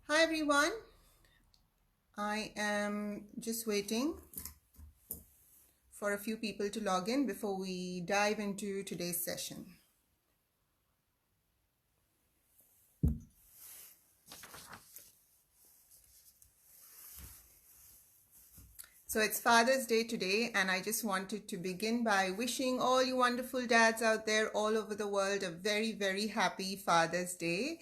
Hi everyone, I am just waiting for a few people to log in before we dive into today's session. So it's Father's Day today, and I just wanted to begin by wishing all you wonderful dads out there all over the world a very, very happy Father's Day.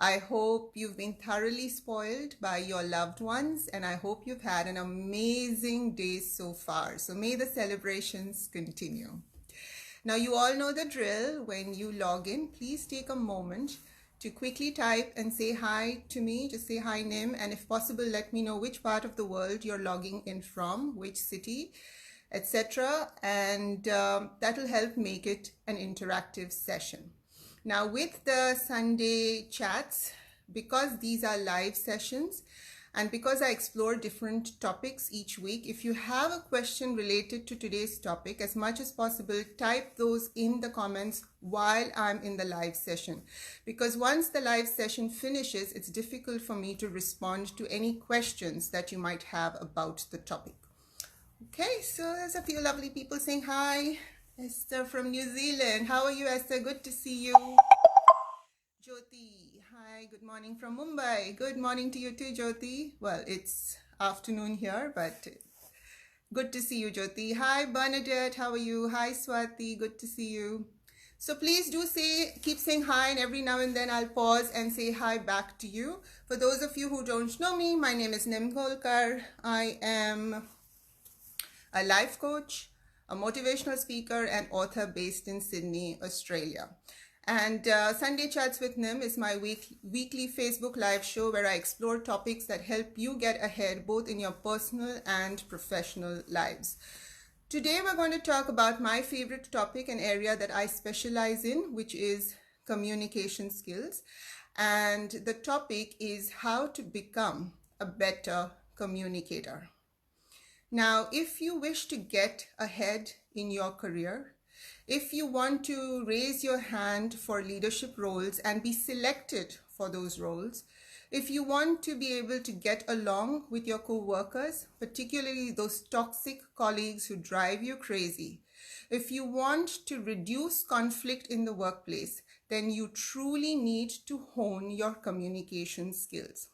I hope you've been thoroughly spoiled by your loved ones, and I hope you've had an amazing day so far. So may the celebrations continue. Now, you all know the drill. When you log in, please take a moment to quickly type and say hi to me. Just say hi, Nim, and if possible, let me know which part of the world you're logging in from, which city, etc. And that'll help make it an interactive session. Now, with the Sunday chats, because these are live sessions, and because I explore different topics each week, if you have a question related to today's topic, as much as possible, type those in the comments while I'm in the live session. Because once the live session finishes, it's difficult for me to respond to any questions that you might have about the topic. Okay, so there's a few lovely people saying hi. Esther from New Zealand. How are you, Esther? Good to see you. Jyoti, hi, good morning from Mumbai. Good morning to you too, Jyoti. Well, it's afternoon here, but good to see you, Jyoti. Hi, Bernadette, how are you? Hi, Swati, good to see you. So please do keep saying hi, and every now and then I'll pause and say hi back to you. For those of you who don't know me, my name is Nim Kolkar. I am a life coach, a motivational speaker, and author based in Sydney, Australia. And Sunday Chats with Nim is my weekly Facebook live show where I explore topics that help you get ahead both in your personal and professional lives. Today we're going to talk about my favorite topic, an area that I specialize in, which is communication skills. And the topic is how to become a better communicator. Now, if you wish to get ahead in your career, if you want to raise your hand for leadership roles and be selected for those roles, if you want to be able to get along with your co-workers, particularly those toxic colleagues who drive you crazy, if you want to reduce conflict in the workplace, then you truly need to hone your communication skills.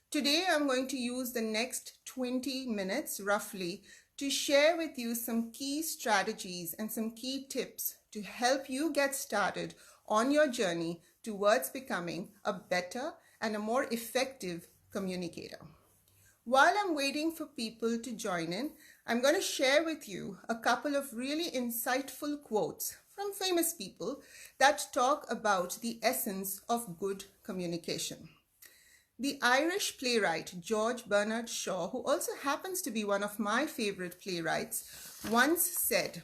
Today, I'm going to use the next 20 minutes roughly to share with you some key strategies and some key tips to help you get started on your journey towards becoming a better and a more effective communicator. While I'm waiting for people to join in, I'm going to share with you a couple of really insightful quotes from famous people that talk about the essence of good communication. The Irish playwright George Bernard Shaw, who also happens to be one of my favorite playwrights, once said,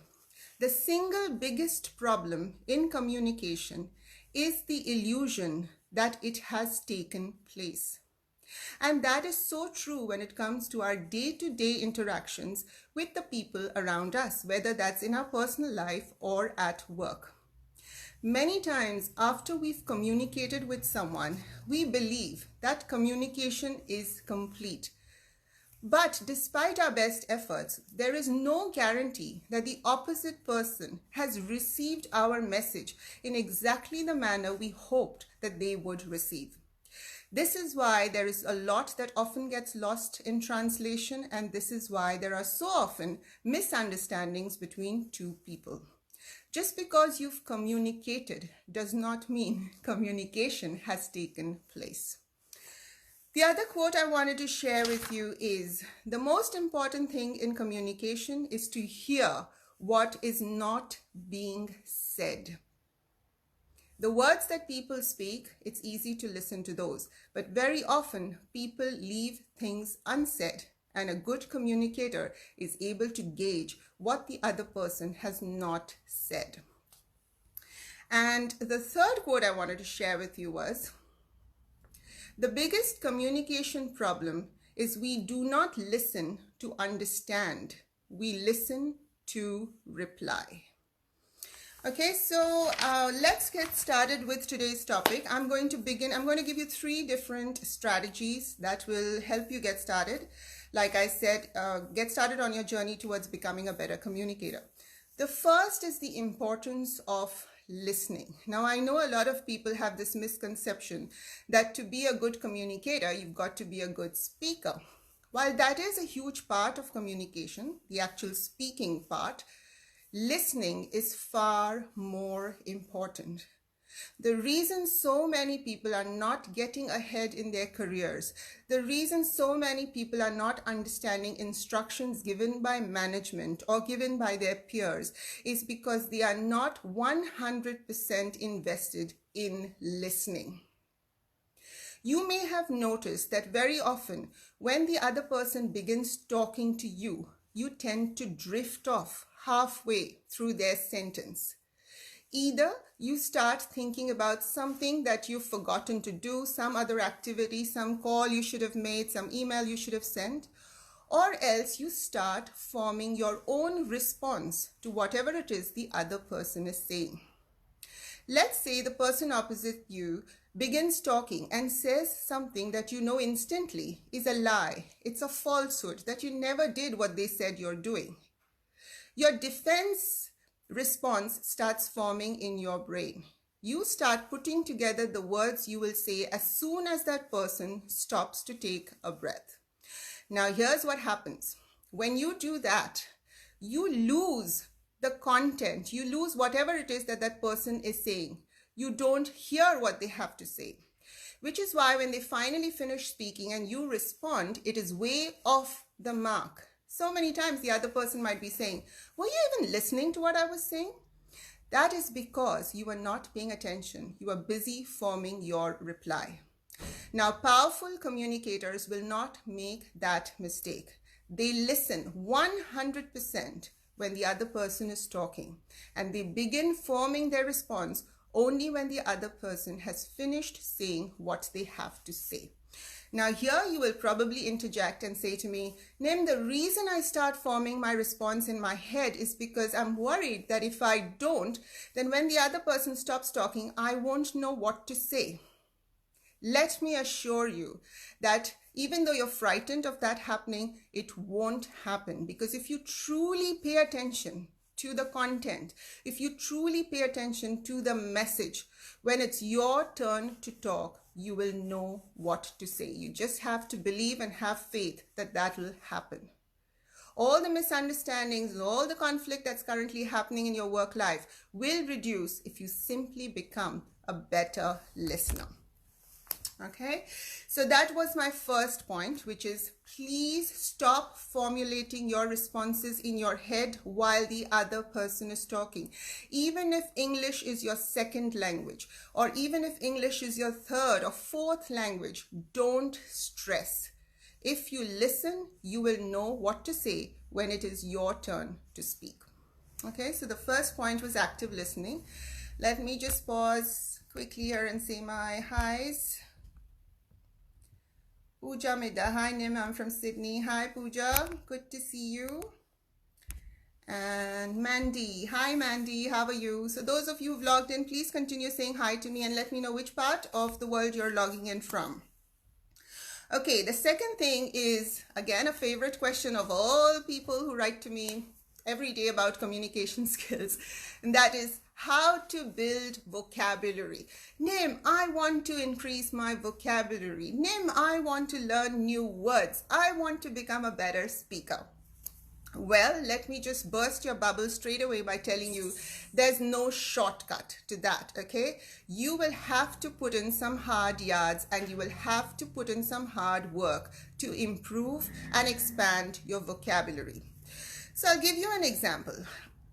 "The single biggest problem in communication is the illusion that it has taken place." And that is so true when it comes to our day-to-day interactions with the people around us, whether that's in our personal life or at work. Many times after we've communicated with someone, we believe that communication is complete. But despite our best efforts, there is no guarantee that the opposite person has received our message in exactly the manner we hoped that they would receive. This is why there is a lot that often gets lost in translation, and this is why there are so often misunderstandings between two people. Just because you've communicated does not mean communication has taken place. The other quote I wanted to share with you is, "The most important thing in communication is to hear what is not being said." The words that people speak, it's easy to listen to those, but very often people leave things unsaid. And a good communicator is able to gauge what the other person has not said. And the third quote I wanted to share with you was, "The biggest communication problem is we do not listen to understand. We listen to reply." Okay, so let's get started with today's topic. I'm going to give you 3 different strategies that will help you get started. Like I said, get started on your journey towards becoming a better communicator. The first is the importance of listening. Now, I know a lot of people have this misconception that to be a good communicator, you've got to be a good speaker. While that is a huge part of communication, the actual speaking part, listening is far more important. The reason so many people are not getting ahead in their careers, the reason so many people are not understanding instructions given by management or given by their peers is because they are not 100% invested in listening. You may have noticed that very often when the other person begins talking to you, you tend to drift off halfway through their sentence. Either you start thinking about something that you've forgotten to do, some other activity, some call you should have made, some email you should have sent, or else you start forming your own response to whatever it is the other person is saying. Let's say the person opposite you begins talking and says something that you know instantly is a lie. It's a falsehood, that you never did what they said you're doing. Your defense response starts forming in your brain. You start putting together the words you will say as soon as that person stops to take a breath. Now, here's what happens. When you do that, you lose the content. You lose whatever it is that that person is saying. You don't hear what they have to say, which is why when they finally finish speaking and you respond, it is way off the mark. So many times the other person might be saying, "Were you even listening to what I was saying?" That is because you are not paying attention. You are busy forming your reply. Now, powerful communicators will not make that mistake. They listen 100% when the other person is talking, and they begin forming their response only when the other person has finished saying what they have to say. Now, here you will probably interject and say to me, "Nim, the reason I start forming my response in my head is because I'm worried that if I don't, then when the other person stops talking, I won't know what to say." Let me assure you that even though you're frightened of that happening, it won't happen. Because if you truly pay attention to the content, if you truly pay attention to the message, when it's your turn to talk, you will know what to say. You just have to believe and have faith that that will happen. All the misunderstandings, all the conflict that's currently happening in your work life will reduce if you simply become a better listener. Okay, so that was my first point, which is please stop formulating your responses in your head while the other person is talking. Even if English is your second language, or even if English is your third or fourth language, don't stress. If you listen, you will know what to say when it is your turn to speak. Okay, so the first point was active listening. Let me just pause quickly here and say my highs. Pooja Mida, hi Nim, I'm from Sydney. Hi Pooja, good to see you. And Mandy, hi Mandy, how are you? So those of you who've logged in, please continue saying hi to me and let me know which part of the world you're logging in from. Okay, the second thing is, again, a favorite question of all people who write to me every day about communication skills, and that is how to build vocabulary. Nim, I want to increase my vocabulary. Nim, I want to learn new words. I want to become a better speaker. Well, let me just burst your bubble straight away by telling you there's no shortcut to that, okay? You will have to put in some hard yards and you will have to put in some hard work to improve and expand your vocabulary. So I'll give you an example.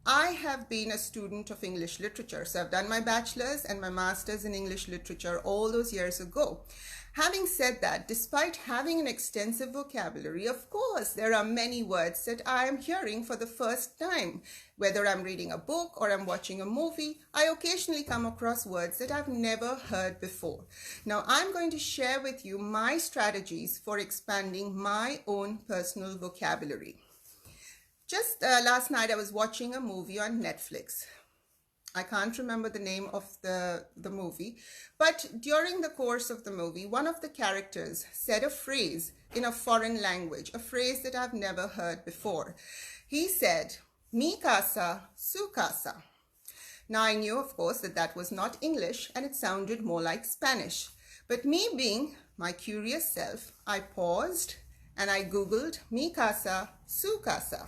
I have been a student of English literature. So I've done my bachelor's and my master's in English literature all those years ago. Having said that, despite having an extensive vocabulary, of course, there are many words that I am hearing for the first time. Whether I'm reading a book or I'm watching a movie, I occasionally come across words that I've never heard before. Now, I'm going to share with you my strategies for expanding my own personal vocabulary. Just last night, I was watching a movie on Netflix. I can't remember the name of the movie, but during the course of the movie, one of the characters said a phrase in a foreign language, a phrase that I've never heard before. He said, "Mi casa, su casa." Now I knew, of course, that that was not English and it sounded more like Spanish. But me being my curious self, I paused and I Googled "mi casa, su casa."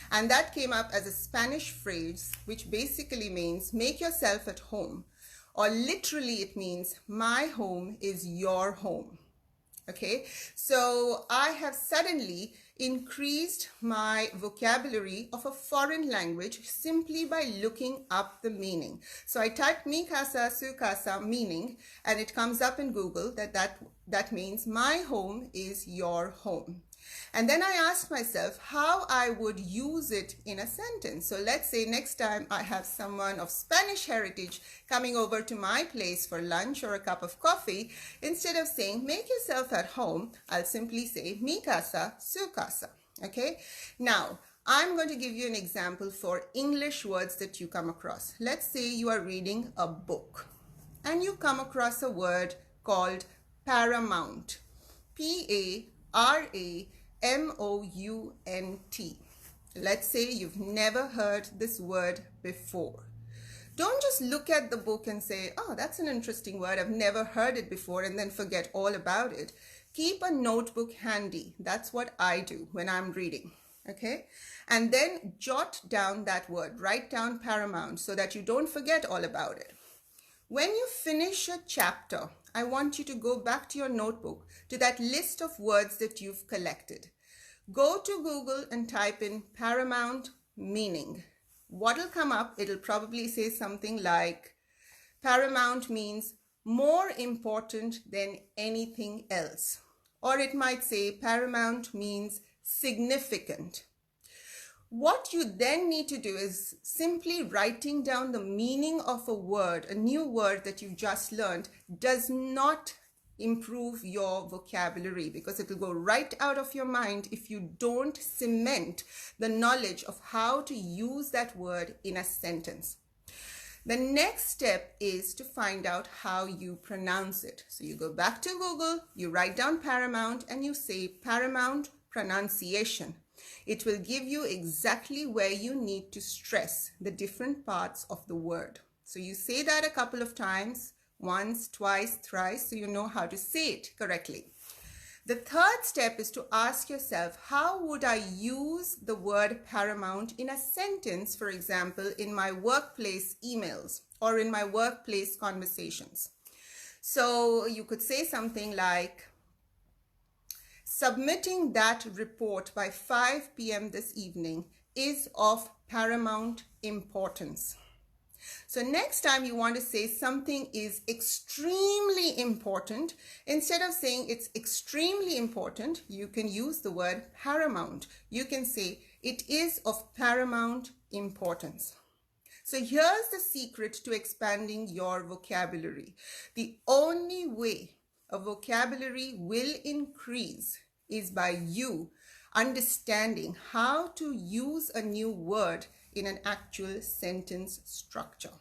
And that came up as a Spanish phrase, which basically means make yourself at home. Or literally it means my home is your home. Okay, so I have suddenly increased my vocabulary of a foreign language simply by looking up the meaning. So I typed "mi casa, su casa" meaning, and it comes up in Google that means my home is your home. And then I asked myself how I would use it in a sentence. So let's say next time I have someone of Spanish heritage coming over to my place for lunch or a cup of coffee, instead of saying make yourself at home, I'll simply say "mi casa, su casa." Okay? Now, I'm going to give you an example for English words that you come across. Let's say you are reading a book and you come across a word called paramount. Paramount. Let's say you've never heard this word before. Don't just look at the book and say, oh, that's an interesting word, I've never heard it before, and then forget all about it. Keep a notebook handy. That's what I do when I'm reading. Okay? And then jot down that word. Write down paramount so that you don't forget all about it. When you finish a chapter, I want you to go back to your notebook, to that list of words that you've collected. Go to Google and type in paramount meaning. What'll come up, it'll probably say something like, paramount means more important than anything else. Or it might say paramount means significant. What you then need to do is simply writing down the meaning of a word, a new word that you just learned, does not improve your vocabulary because it will go right out of your mind if you don't cement the knowledge of how to use that word in a sentence. The next step is to find out how you pronounce it. So you go back to Google, you write down paramount, and you say paramount pronunciation. It will give you exactly where you need to stress the different parts of the word. So you say that a couple of times, once, twice, thrice, so you know how to say it correctly. The third step is to ask yourself, how would I use the word paramount in a sentence, for example, in my workplace emails or in my workplace conversations? So you could say something like, submitting that report by 5 p.m. this evening is of paramount importance. So next time you want to say something is extremely important, instead of saying it's extremely important, you can use the word paramount. You can say it is of paramount importance. So here's the secret to expanding your vocabulary. The only way a vocabulary will increase is by you understanding how to use a new word in an actual sentence structure.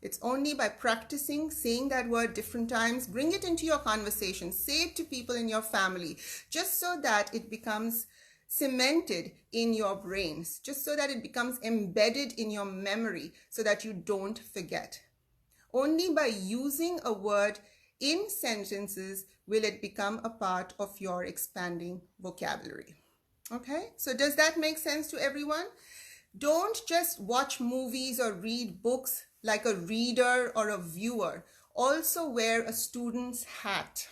It's only by practicing saying that word different times. Bring it into your conversation. Say it to people in your family, just so that it becomes cemented in your brains, just so that it becomes embedded in your memory, so that you don't forget. Only by using a word in sentences will it become a part of your expanding vocabulary. Okay, so does that make sense to everyone? Don't just watch movies or read books like a reader or a viewer. Also wear a student's hat.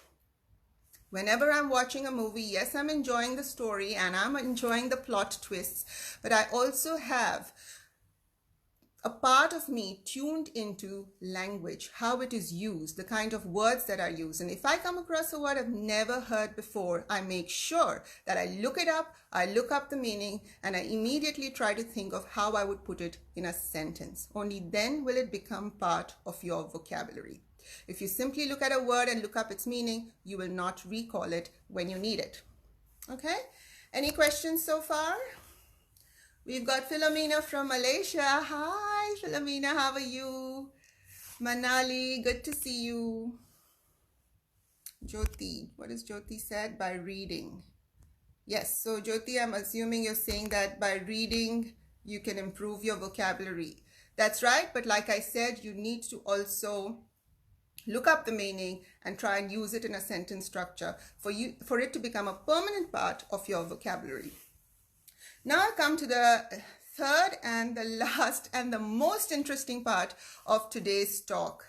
Whenever I'm watching a movie, yes, I'm enjoying the story and I'm enjoying the plot twists, but I also have a part of me tuned into language, how it is used, the kind of words that are used. And if I come across a word I've never heard before, I make sure that I look it up, I look up the meaning, and I immediately try to think of how I would put it in a sentence. Only then will it become part of your vocabulary. If you simply look at a word and look up its meaning, you will not recall it when you need it. Okay? Any questions so far? We've got Philomena from Malaysia. Hi, Philomena, how are you? Manali, good to see you. Jyoti, what is Jyoti said? By reading. Yes, so Jyoti, I'm assuming you're saying that by reading, you can improve your vocabulary. That's right, but like I said, you need to also look up the meaning and try and use it in a sentence structure for it to become a permanent part of your vocabulary. Now I come to the third and the last and the most interesting part of today's talk.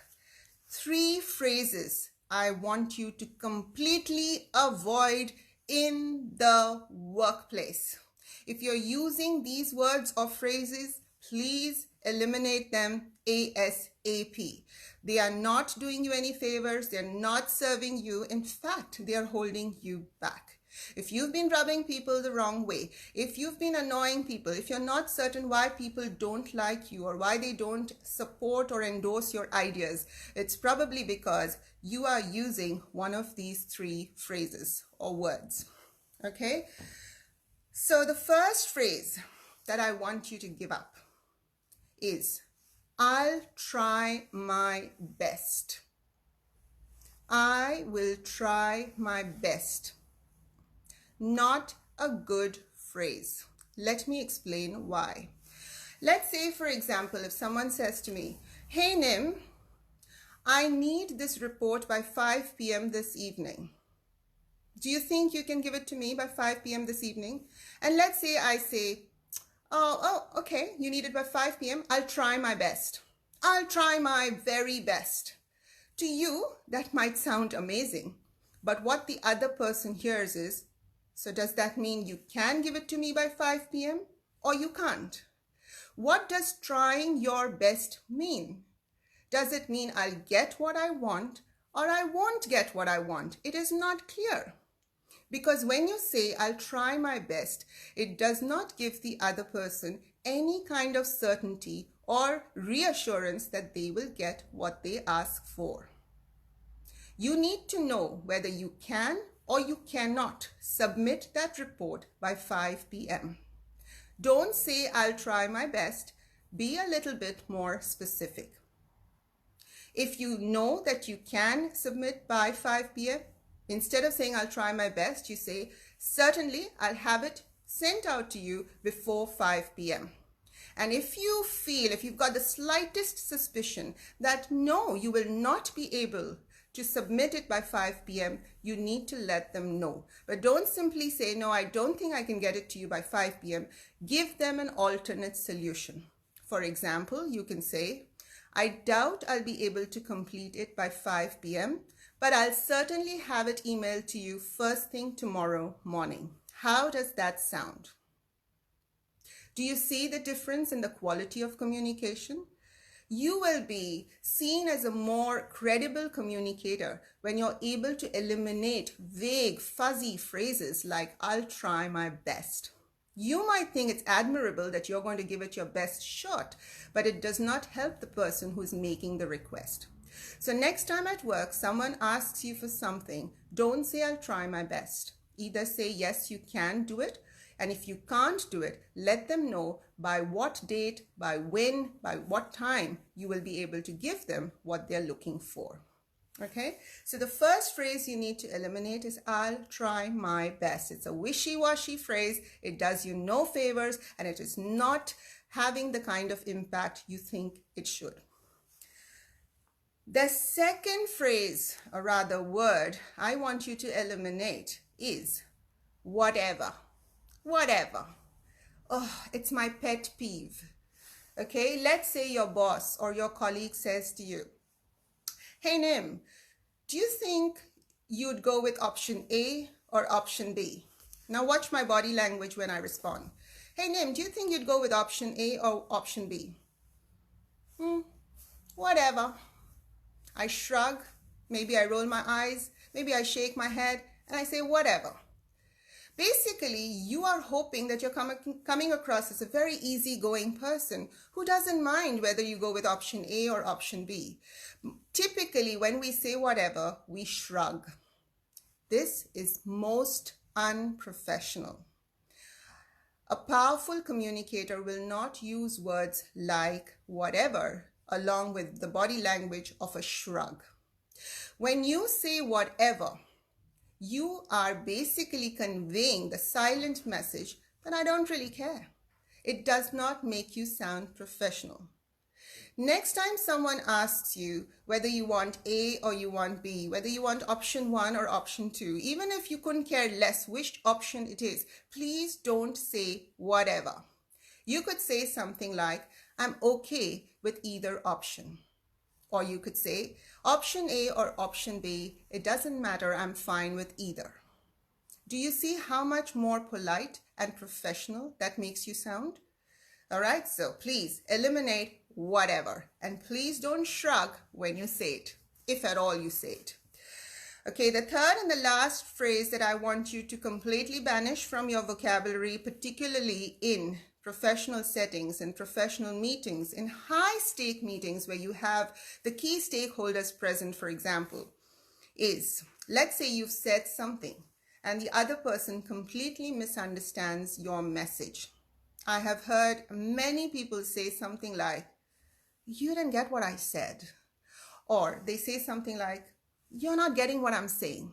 3 phrases I want you to completely avoid in the workplace. If you're using these words or phrases, please eliminate them ASAP. They are not doing you any favors. They're not serving you. In fact, they are holding you back. If you've been rubbing people the wrong way, if you've been annoying people, if you're not certain why people don't like you or why they don't support or endorse your ideas, it's probably because you are using one of these 3 phrases or words. Okay? So the first phrase that I want you to give up is, I'll try my best. I will try my best. Not a good phrase. Let me explain why. Let's say, for example, if someone says to me, hey Nim, I need this report by 5 p.m. this evening. Do you think you can give it to me by 5 p.m. this evening? And let's say I say, okay, you need it by 5 p.m. I'll try my best. I'll try my very best. To you, that might sound amazing. But what the other person hears is, so does that mean you can give it to me by 5 p.m. or you can't? What does trying your best mean? Does it mean I'll get what I want or I won't get what I want? It is not clear. Because when you say I'll try my best, it does not give the other person any kind of certainty or reassurance that they will get what they ask for. You need to know whether you can or you cannot submit that report by 5 p.m. Don't say I'll try my best. Be a little bit more specific. If you know that you can submit by 5 p.m., instead of saying I'll try my best, you say, certainly I'll have it sent out to you before 5 p.m. And if you've got the slightest suspicion that no, you will not be able to submit it by 5 p.m., you need to let them know. But don't simply say, no, I don't think I can get it to you by 5 p.m. Give them an alternate solution. For example, you can say, I doubt I'll be able to complete it by 5 p.m., but I'll certainly have it emailed to you first thing tomorrow morning. How does that sound? Do you see the difference in the quality of communication? You will be seen as a more credible communicator when you're able to eliminate vague, fuzzy phrases like, I'll try my best. You might think it's admirable that you're going to give it your best shot, but it does not help the person who's making the request. So next time at work, someone asks you for something, don't say, I'll try my best. Either say, yes, you can do it. And if you can't do it, let them know by what date, by when, by what time you will be able to give them what they're looking for. Okay? So the first phrase you need to eliminate is, I'll try my best. It's a wishy-washy phrase. It does you no favors, and it is not having the kind of impact you think it should. The second phrase, or rather word, I want you to eliminate is whatever. Whatever. Oh, it's my pet peeve. Okay, let's say your boss or your colleague says to you, hey Nim, do you think you'd go with option A or option B? Now watch my body language when I respond. Hey Nim, do you think you'd go with option A or option B? Whatever. I shrug, maybe I roll my eyes, maybe I shake my head, and I say whatever. Basically, you are hoping that you're coming across as a very easygoing person who doesn't mind whether you go with option A or option B. Typically, when we say whatever, we shrug. This is most unprofessional. A powerful communicator will not use words like whatever along with the body language of a shrug. When you say whatever, you are basically conveying the silent message that I don't really care. It does not make you sound professional. Next time someone asks you whether you want A or you want B, whether you want option 1 or option 2, even if you couldn't care less which option it is, please don't say whatever. You could say something like, I'm okay with either option. Or you could say, option A or option B, it doesn't matter, I'm fine with either. Do you see how much more polite and professional that makes you sound? All right, so please eliminate whatever, and please don't shrug when you say it, if at all you say it. Okay, the third and the last phrase that I want you to completely banish from your vocabulary, particularly in professional settings and professional meetings, in high-stake meetings where you have the key stakeholders present, for example, is, let's say you've said something and the other person completely misunderstands your message. I have heard many people say something like, you didn't get what I said. Or they say something like, you're not getting what I'm saying.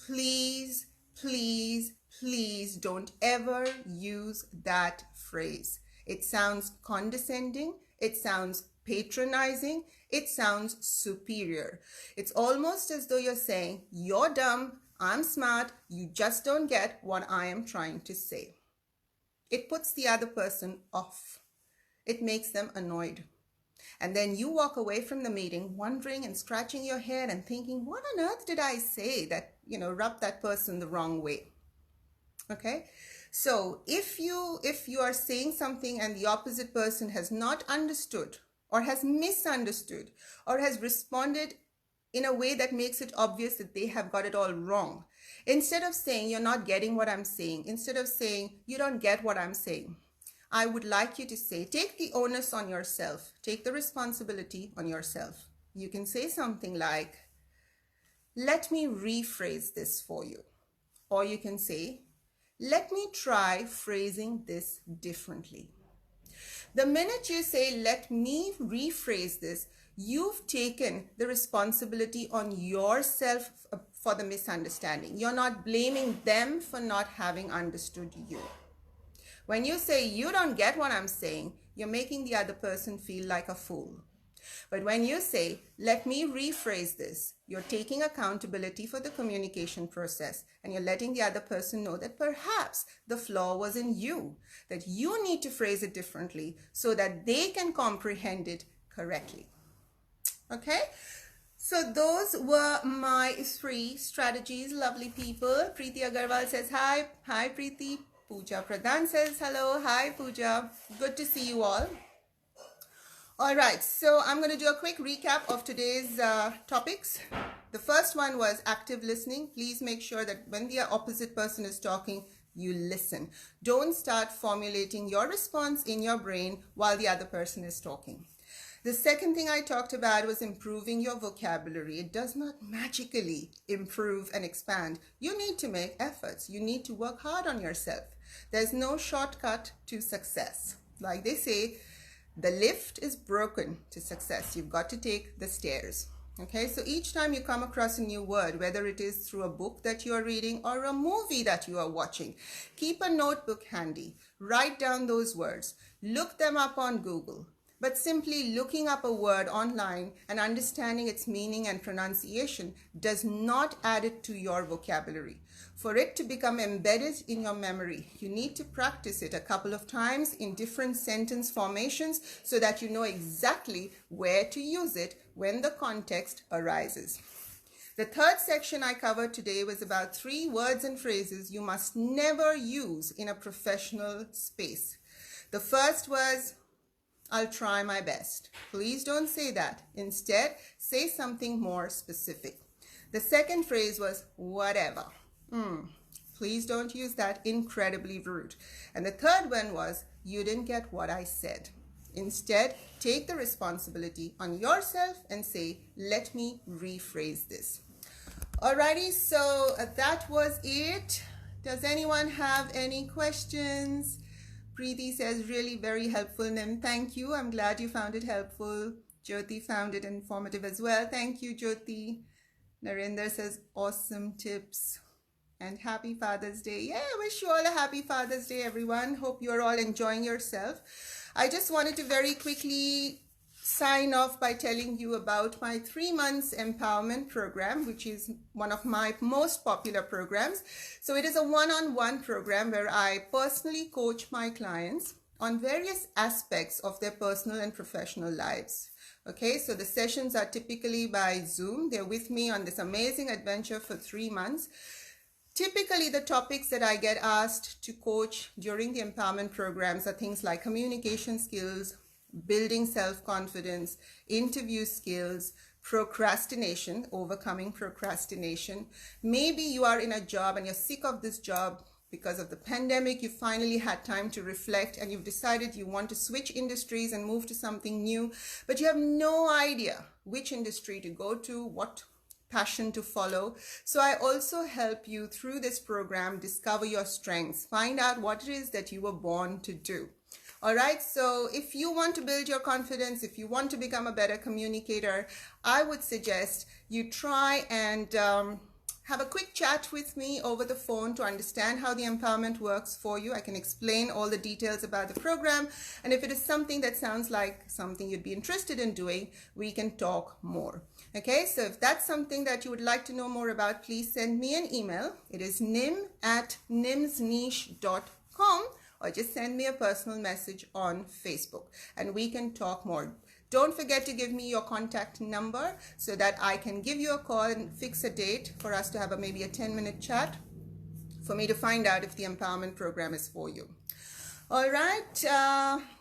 Please, please, please don't ever use that phrase. It sounds condescending. It sounds patronizing. It sounds superior. It's almost as though you're saying, you're dumb, I'm smart, you just don't get what I am trying to say. It puts the other person off. It makes them annoyed. And then you walk away from the meeting wondering and scratching your head and thinking, what on earth did I say that, rubbed that person the wrong way? Okay? So if you are saying something and the opposite person has not understood or has misunderstood or has responded in a way that makes it obvious that they have got it all wrong, instead of saying you're not getting what I'm saying, instead of saying you don't get what I'm saying, I would like you to say, take the onus on yourself. Take the responsibility on yourself. You can say something like, let me rephrase this for you. Or you can say, let me try phrasing this differently. The minute you say, let me rephrase this, you've taken the responsibility on yourself for the misunderstanding. You're not blaming them for not having understood you. When you say, you don't get what I'm saying, you're making the other person feel like a fool. But when you say, let me rephrase this, you're taking accountability for the communication process and you're letting the other person know that perhaps the flaw was in you, that you need to phrase it differently so that they can comprehend it correctly. Okay? So those were my 3 strategies, lovely people. Preeti Agarwal says hi. Hi, Preeti. Pooja Pradhan says hello. Hi, Pooja. Good to see you all. All right, so I'm going to do a quick recap of today's topics. The first one was active listening. Please make sure that when the opposite person is talking, you listen. Don't start formulating your response in your brain while the other person is talking. The second thing I talked about was improving your vocabulary. It does not magically improve and expand. You need to make efforts. You need to work hard on yourself. There's no shortcut to success. Like they say, the lift is broken to success. You've got to take the stairs. Okay, so each time you come across a new word, whether it is through a book that you are reading or a movie that you are watching, keep a notebook handy. Write down those words. Look them up on Google. But simply looking up a word online and understanding its meaning and pronunciation does not add it to your vocabulary. For it to become embedded in your memory, you need to practice it a couple of times in different sentence formations so that you know exactly where to use it when the context arises. The third section I covered today was about 3 words and phrases you must never use in a professional space. The first was, I'll try my best. Please don't say that. Instead, say something more specific. The second phrase was whatever. Please don't use that. Incredibly rude. And the third one was, you didn't get what I said. Instead, take the responsibility on yourself and say, let me rephrase this. Alrighty, so that was it. Does anyone have any questions? Preeti says, really very helpful, Nim. Thank you. I'm glad you found it helpful. Jyoti found it informative as well. Thank you, Jyoti. Narinder says, awesome tips. And happy Father's Day. Yeah, I wish you all a happy Father's Day, everyone. Hope you're all enjoying yourself. I just wanted to very quickly sign off by telling you about my 3 months empowerment program, which is one of my most popular programs. So it is a one-on-one program where I personally coach my clients on various aspects of their personal and professional lives. Okay, so the sessions are typically by Zoom. They're with me on this amazing adventure for 3 months. Typically, the topics that I get asked to coach during the empowerment programs are things like communication skills, building self-confidence, interview skills, procrastination, overcoming procrastination. Maybe you are in a job and you're sick of this job because of the pandemic. You finally had time to reflect and you've decided you want to switch industries and move to something new, but you have no idea which industry to go to, what passion to follow. So I also help you through this program discover your strengths, find out what it is that you were born to do. All right, so if you want to build your confidence, if you want to become a better communicator, I would suggest you try and have a quick chat with me over the phone to understand how the empowerment works for you. I can explain all the details about the program. And if it is something that sounds like something you'd be interested in doing, we can talk more. Okay, so if that's something that you would like to know more about, please send me an email. It is nim@nimsniche.com. Or just send me a personal message on Facebook and we can talk more. Don't forget to give me your contact number so that I can give you a call and fix a date for us to have maybe a 10-minute chat for me to find out if the empowerment program is for you. All right.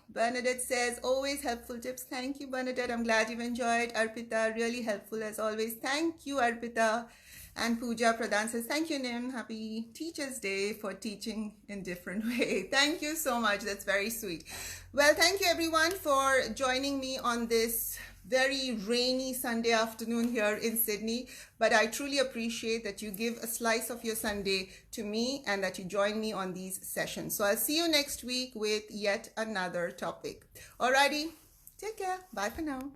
Bernadette says, always helpful tips. Thank you, Bernadette. I'm glad you've enjoyed. Arpita, really helpful as always. Thank you, Arpita. And Pooja Pradhan says, thank you, Nim. Happy Teacher's Day for teaching in different way. Thank you so much. That's very sweet. Well, thank you everyone for joining me on this very rainy Sunday afternoon here in Sydney. But I truly appreciate that you give a slice of your Sunday to me and that you join me on these sessions. So I'll see you next week with yet another topic. Alrighty, take care. Bye for now.